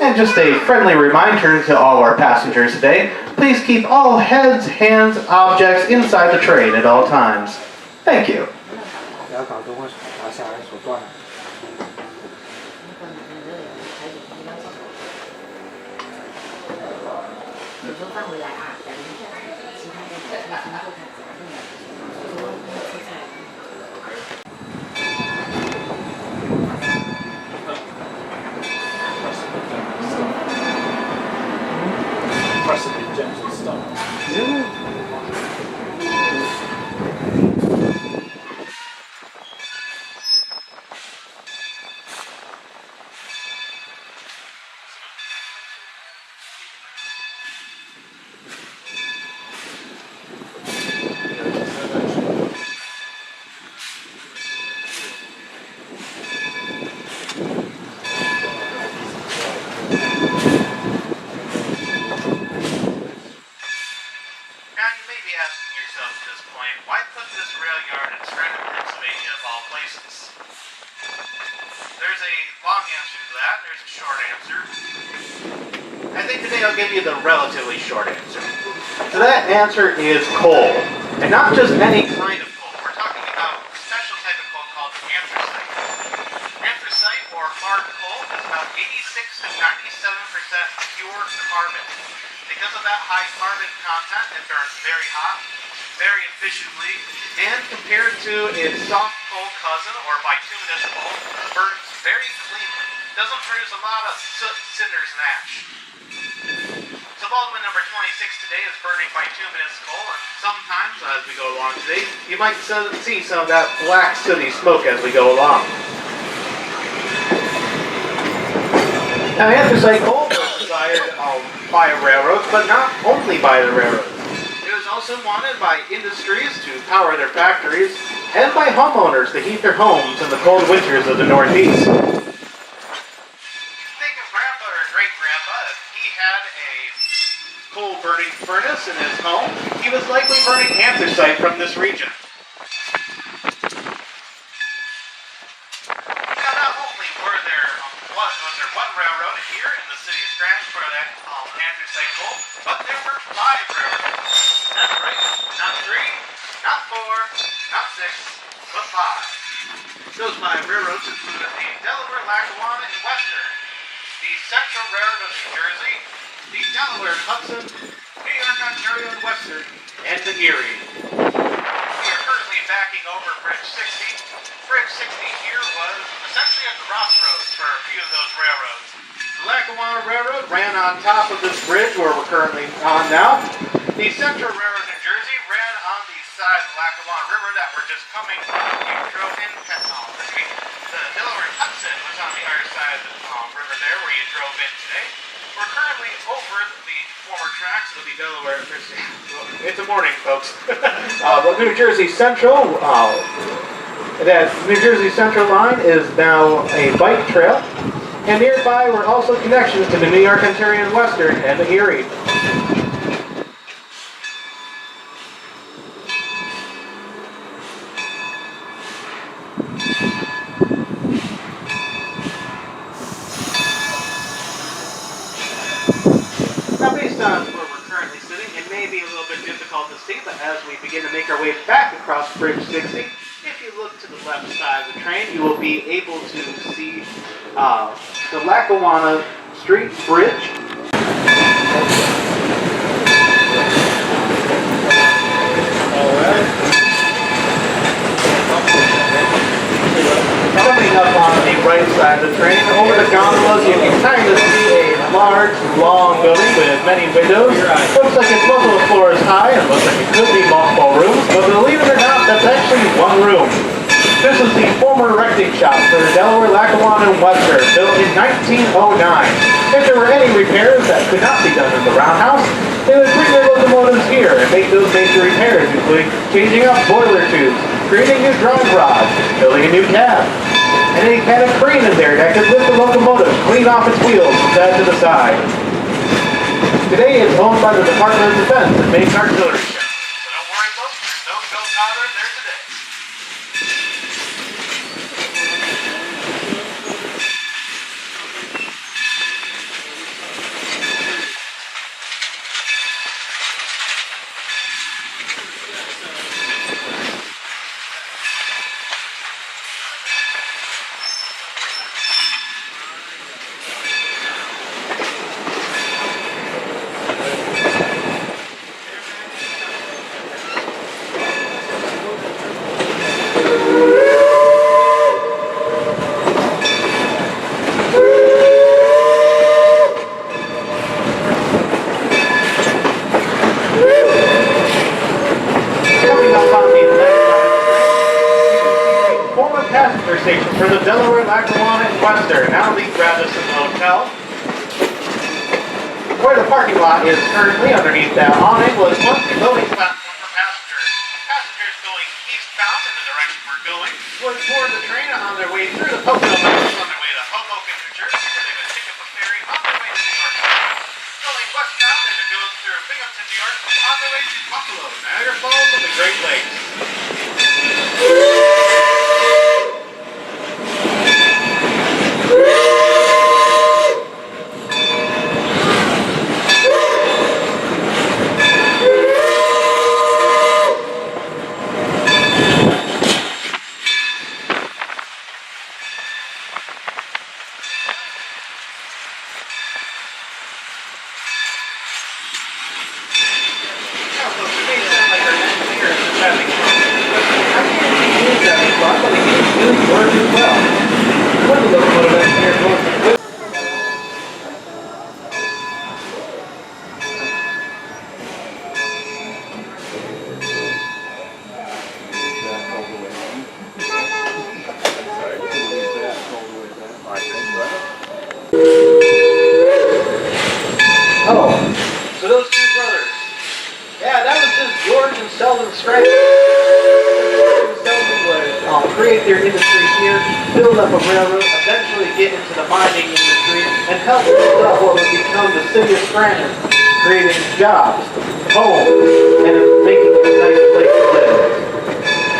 And just a friendly reminder to all our passengers today, please keep all heads, hands, objects inside the train at all times. Thank you. Answer is coal, and not just any kind of coal. We're talking about a special type of coal called anthracite. Anthracite, or hard coal, is about 86 to 97% pure carbon. Because of that high carbon content, it burns very hot, very efficiently, and compared to its soft coal cousin, or bituminous coal, burns very cleanly. Doesn't produce a lot of soot, cinders, and ash. So Baldwin number 26 today is burning bituminous coal, and sometimes as we go along today, you might see some of that black sooty smoke as we go along. Now anthracite coal was desired by railroads, but not only by the railroads. It was also wanted by industries to power their factories, and by homeowners to heat their homes in the cold winters of the Northeast. Coal burning furnace in his home, he was likely burning anthracite from this region. Now, not only was there one railroad here in the city of Scranton for that anthracite coal, but there were 5 railroads. That's right, not 3, not 4, not 6, but 5. Those 5 railroads included the Delaware, Lackawanna, and Western, the Central Railroad of New Jersey, the Delaware, Hudson, New York, Ontario, and Western, and the Erie. We are currently backing over Bridge 60. Bridge 60 here was essentially a crossroads for a few of those railroads. The Lackawanna Railroad ran on top of this bridge where we're currently on now. The Central Railroad of New Jersey ran on the side of the Lackawanna River that we're just coming from. You drove in, the Delaware Hudson was on the other side of the river there where you drove in today. We're currently over the former tracks of the Delaware. It's a morning, folks. The New Jersey Central, that New Jersey Central line is now a bike trail, and nearby were also connections to the New York, Ontario, and Western, and the Erie. As we begin to make our way back across Bridge 60, if you look to the left side of the train, you will be able to see the Lackawanna Street Bridge. Coming up on the right side of the train, over the gondolas, you can kind of see a large, long building with many windows. Looks like it's multiple floors high and looks like it could be multiple rooms, but believe it or not, that's actually one room. This is the former erecting shop for the Delaware, Lackawanna, and Western, built in 1909. If there were any repairs that could not be done in the roundhouse, they would bring their locomotives here and make those major repairs, including changing out boiler tubes, creating new drive rods, building a new cab. And they had a crane in there that could lift the locomotive clean off its wheels from side to the side. Today it's owned by the Department of Defense and makes artillery shells. So don't worry folks, there's no gunpowder in there today. hotel. Where the parking lot is currently underneath that awning was once a loading platform for passengers. Passengers going eastbound in the direction we're going would board the train on their way through the Pocono Mountains on their way to Hoboken, New Jersey, where they would pick up a ferry on their way to New York. Going westbound, they would go through Binghamton, New York, on their way to Buffalo, Niagara Falls, and the Great Lakes. Oh, so those two brothers. Yeah, that was just George and Selden Scranton. George and Selden would create their industry here, build up a railroad, eventually get into the mining industry, and help build up what would become the city of Scranton, creating jobs, homes, and making it a nice place to live.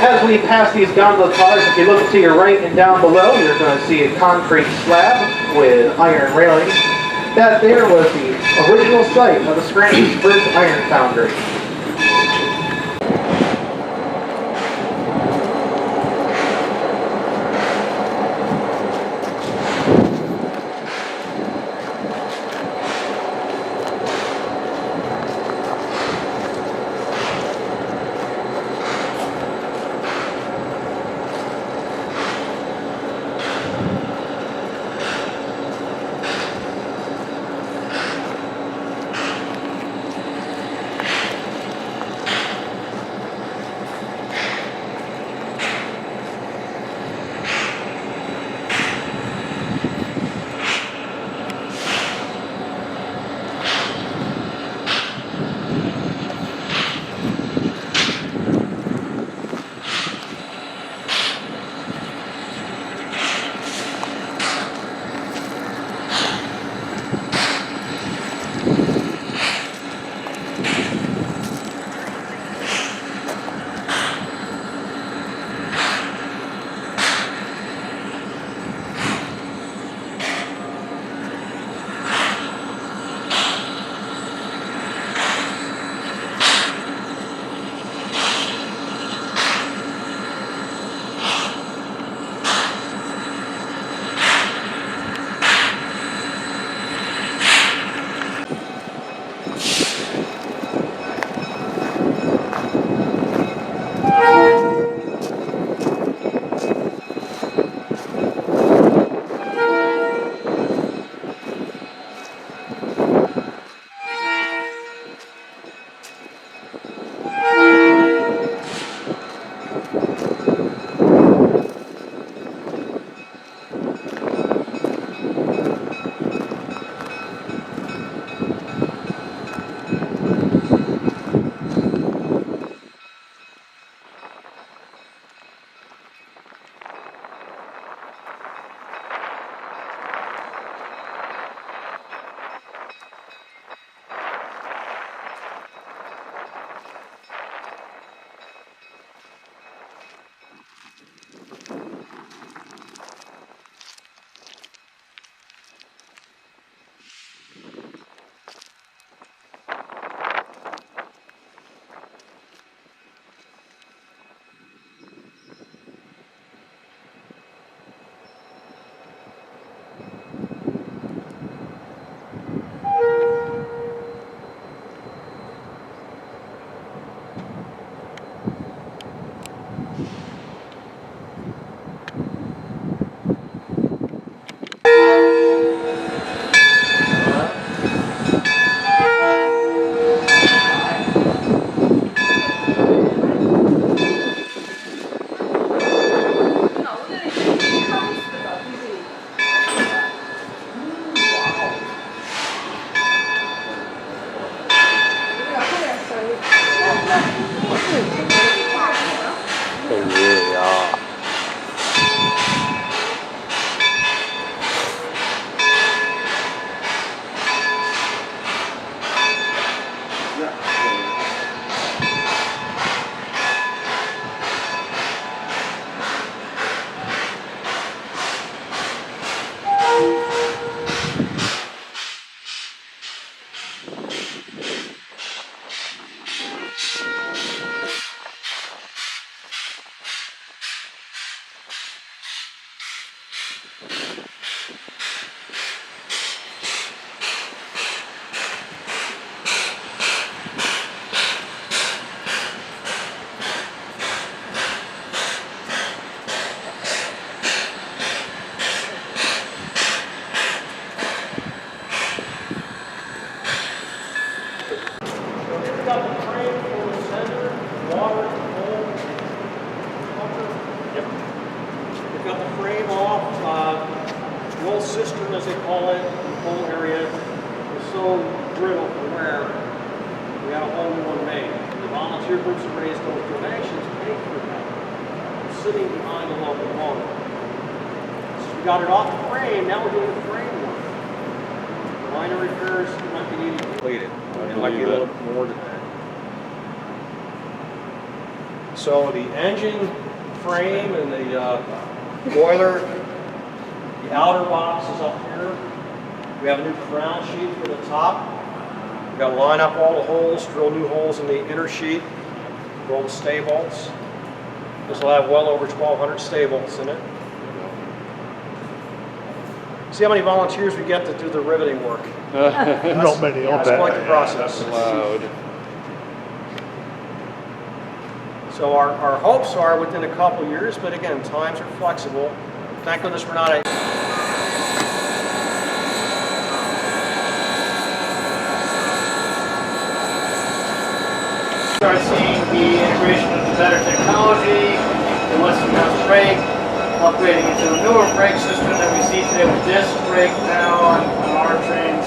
As we pass these gondola cars, if you look to your right and down below, you're going to see a concrete slab with iron railings. That there was the original site of the Scranton's first iron foundry. cistern, as they call it, the whole area was so brittle from wear, we had a whole new one made. The volunteer groups that raised those donations paid for that. Sitting behind the locomotive. So we got it off the frame, now we're doing the framework. Minor repairs might be needed completed. It might be a little more than that. So the engine frame and the boiler, the outer box is up here. We have a new crown sheet for the top. We've got to line up all the holes, drill new holes in the inner sheet, roll the stay bolts. This will have well over 1,200 stay bolts in it. See how many volunteers we get to do the riveting work. Not many, I'll That's bet. quite the process. That's loud. So our hopes are within a couple years, but again, times are flexible. Thank goodness we're not a... Start seeing the integration of the better technology, the Westinghouse brake, upgrading into a newer brake system that we see today with disc brake now on our trains,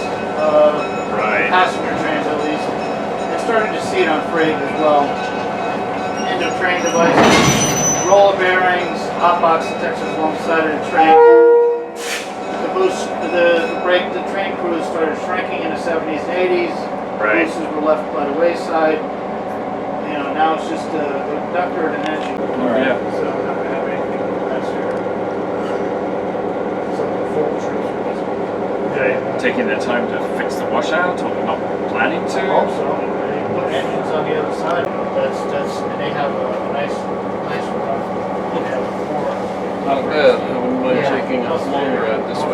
passenger trains at least. And starting to see it on freight as well. End of train devices, roller bearings, hot box detectors alongside of the train. The boost, the train crews started shrinking in the 70s and 80s. Right. Cabooses were left by the wayside. You know, now it's just a conductor and an engine. Yeah. So we're not going to have anything that's here. Some full trips are just. Are they taking their time to fix the washout, or not planning to? I hope so. They put engines on the other side. And they have a nice run. They have four. Not bad. I wouldn't mind Yeah. taking a longer out this way.